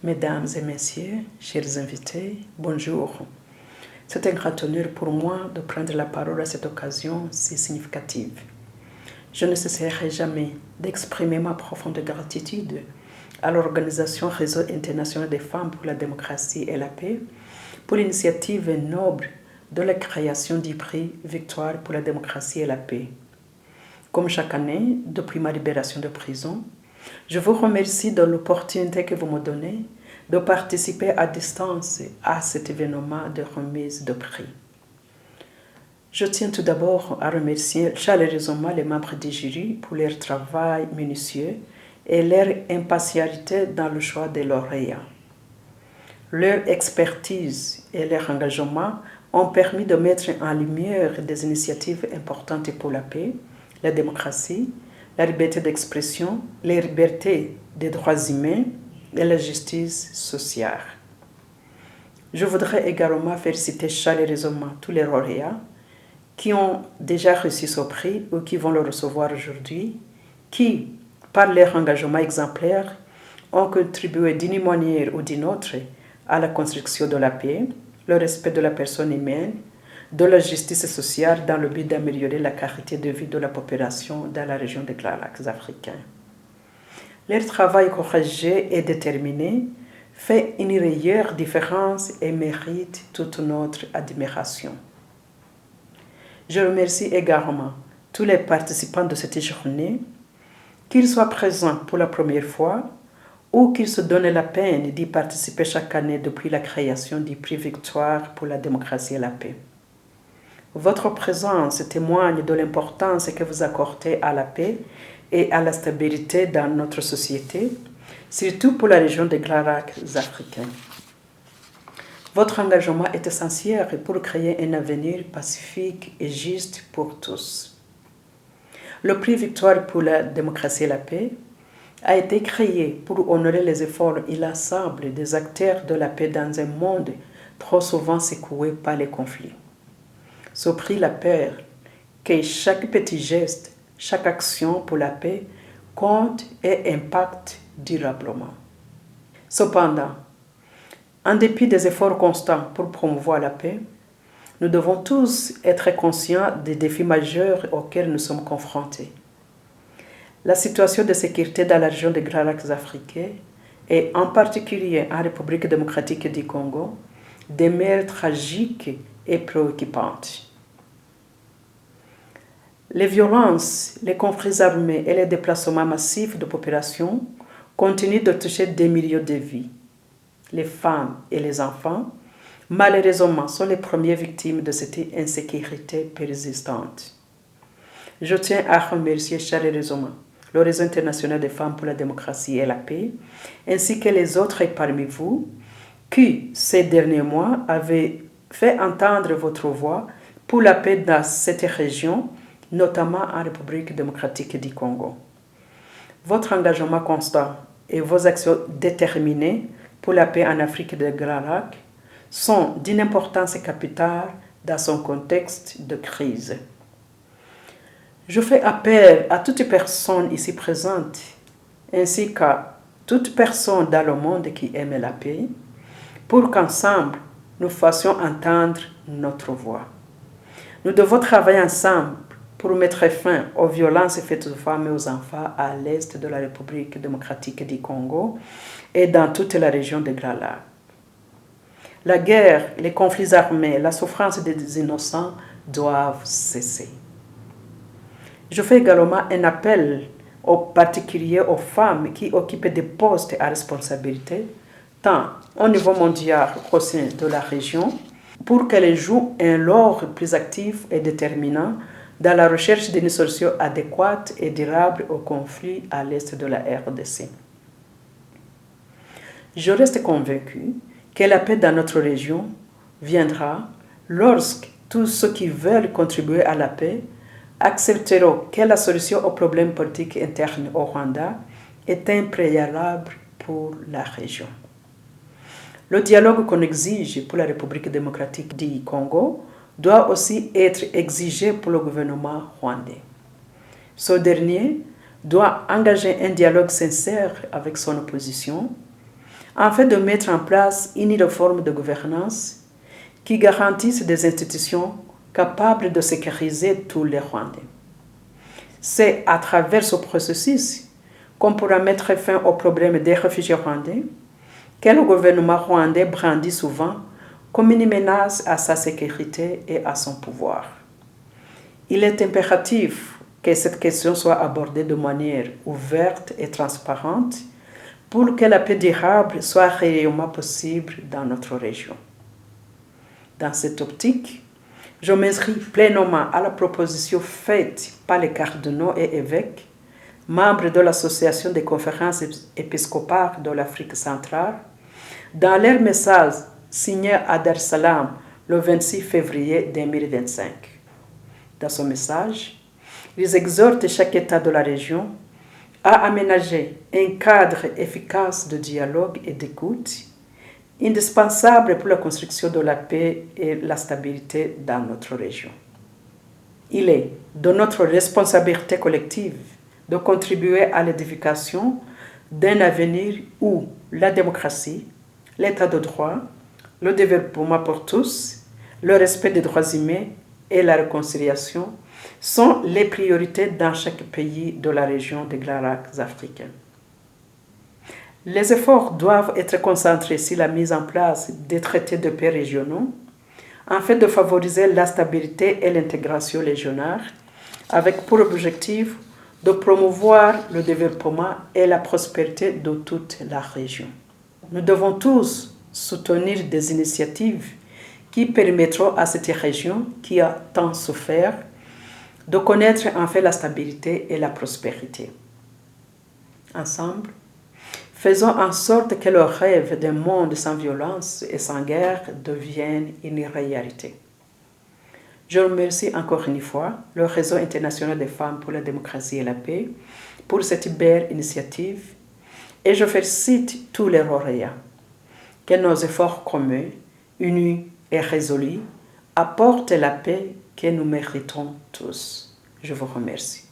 Mesdames et messieurs, chers invités, bonjour. C'est un grand honneur pour moi de prendre la parole à cette occasion si significative. Je ne cesserai jamais d'exprimer ma profonde gratitude à l'organisation Réseau international des femmes pour la démocratie et la paix pour l'initiative noble de la création du prix Victoire pour la démocratie et la paix. Comme chaque année, depuis ma libération de prison, je vous remercie de l'opportunité que vous me donnez de participer à distance à cet événement de remise de prix. Je tiens tout d'abord à remercier chaleureusement les membres du jury pour leur travail minutieux et leur impartialité dans le choix des lauréats. Leur expertise et leur engagement ont permis de mettre en lumière des initiatives importantes pour la paix, la démocratie, la liberté d'expression, les libertés des droits humains et la justice sociale. Je voudrais également féliciter chaleureusement tous les lauréats qui ont déjà reçu ce prix ou qui vont le recevoir aujourd'hui, qui, par leur engagement exemplaire, ont contribué d'une manière ou d'une autre à la construction de la paix, le respect de la personne humaine, de la justice sociale dans le but d'améliorer la qualité de vie de la population dans la région des Grands Lacs africains. Leur travail courageux et déterminé fait une réelle différence et mérite toute notre admiration. Je remercie également tous les participants de cette journée, qu'ils soient présents pour la première fois ou qu'ils se donnent la peine d'y participer chaque année depuis la création du prix Victoire pour la démocratie et la paix. Votre présence témoigne de l'importance que vous accordez à la paix et à la stabilité dans notre société, surtout pour la région des Grands Lacs africains. Votre engagement est essentiel pour créer un avenir pacifique et juste pour tous. Le prix Victoire pour la démocratie et la paix a été créé pour honorer les efforts inlassables des acteurs de la paix dans un monde trop souvent secoué par les conflits. Ce prix l'appelle que chaque petit geste, chaque action pour la paix compte et impacte durablement. Cependant, en dépit des efforts constants pour promouvoir la paix, nous devons tous être conscients des défis majeurs auxquels nous sommes confrontés. La situation de sécurité dans la région des Grands Lacs africains et en particulier en République démocratique du Congo demeure tragique et préoccupante. Les violences, les conflits armés et les déplacements massifs de population continuent de toucher des millions de vies. Les femmes et les enfants, malheureusement, sont les premières victimes de cette insécurité persistante. Je tiens à remercier chaleureusement le Réseau international des femmes pour la démocratie et la paix, ainsi que les autres parmi vous qui, ces derniers mois, avaient fait entendre votre voix pour la paix dans cette région, notamment en République démocratique du Congo. Votre engagement constant et vos actions déterminées pour la paix en Afrique des Grands Lacs sont d'une importance capitale dans son contexte de crise. Je fais appel à toute personne ici présente, ainsi qu'à toute personne dans le monde qui aime la paix, pour qu'ensemble, nous fassions entendre notre voix. Nous devons travailler ensemble pour mettre fin aux violences faites aux femmes et aux enfants à l'est de la République démocratique du Congo et dans toute la région des Grands Lacs. La guerre, les conflits armés, la souffrance des innocents doivent cesser. Je fais également un appel aux particuliers aux femmes qui occupent des postes à responsabilité, tant au niveau mondial qu'au sein de la région, pour qu'elles jouent un rôle plus actif et déterminant dans la recherche d'une solution adéquate et durable au conflit à l'est de la RDC. Je reste convaincu que la paix dans notre région viendra lorsque tous ceux qui veulent contribuer à la paix accepteront que la solution aux problèmes politiques internes au Rwanda est un préalable pour la région. Le dialogue qu'on exige pour la République démocratique du Congo doit aussi être exigé pour le gouvernement rwandais. Ce dernier doit engager un dialogue sincère avec son opposition afin de mettre en place une nouvelle forme de gouvernance qui garantisse des institutions capables de sécuriser tous les Rwandais. C'est à travers ce processus qu'on pourra mettre fin au problème des réfugiés rwandais, que le gouvernement rwandais brandit souvent comme une menace à sa sécurité et à son pouvoir. Il est impératif que cette question soit abordée de manière ouverte et transparente pour que la paix durable soit réellement possible dans notre région. Dans cette optique, je m'inscris pleinement à la proposition faite par les cardinaux et évêques, membres de l'Association des conférences épiscopales de l'Afrique centrale, dans leur message signé à Dar es Salaam le 26 février 2025. Dans ce message, ils exhortent chaque État de la région à aménager un cadre efficace de dialogue et d'écoute, indispensable pour la construction de la paix et la stabilité dans notre région. Il est de notre responsabilité collective de contribuer à l'édification d'un avenir où la démocratie, l'état de droit, le développement pour tous, le respect des droits humains et la réconciliation sont les priorités dans chaque pays de la région des Grands Lacs africains. Les efforts doivent être concentrés sur la mise en place des traités de paix régionaux afin de favoriser la stabilité et l'intégration régionale avec pour objectif de promouvoir le développement et la prospérité de toute la région. Nous devons tous soutenir des initiatives qui permettront à cette région qui a tant souffert de connaître enfin la stabilité et la prospérité. Ensemble, faisons en sorte que le rêve d'un monde sans violence et sans guerre devienne une réalité. Je remercie encore une fois le Réseau international des femmes pour la démocratie et la paix pour cette belle initiative et je félicite tous les lauréats. Que nos efforts communs, unis et résolus, apportent la paix que nous méritons tous. Je vous remercie.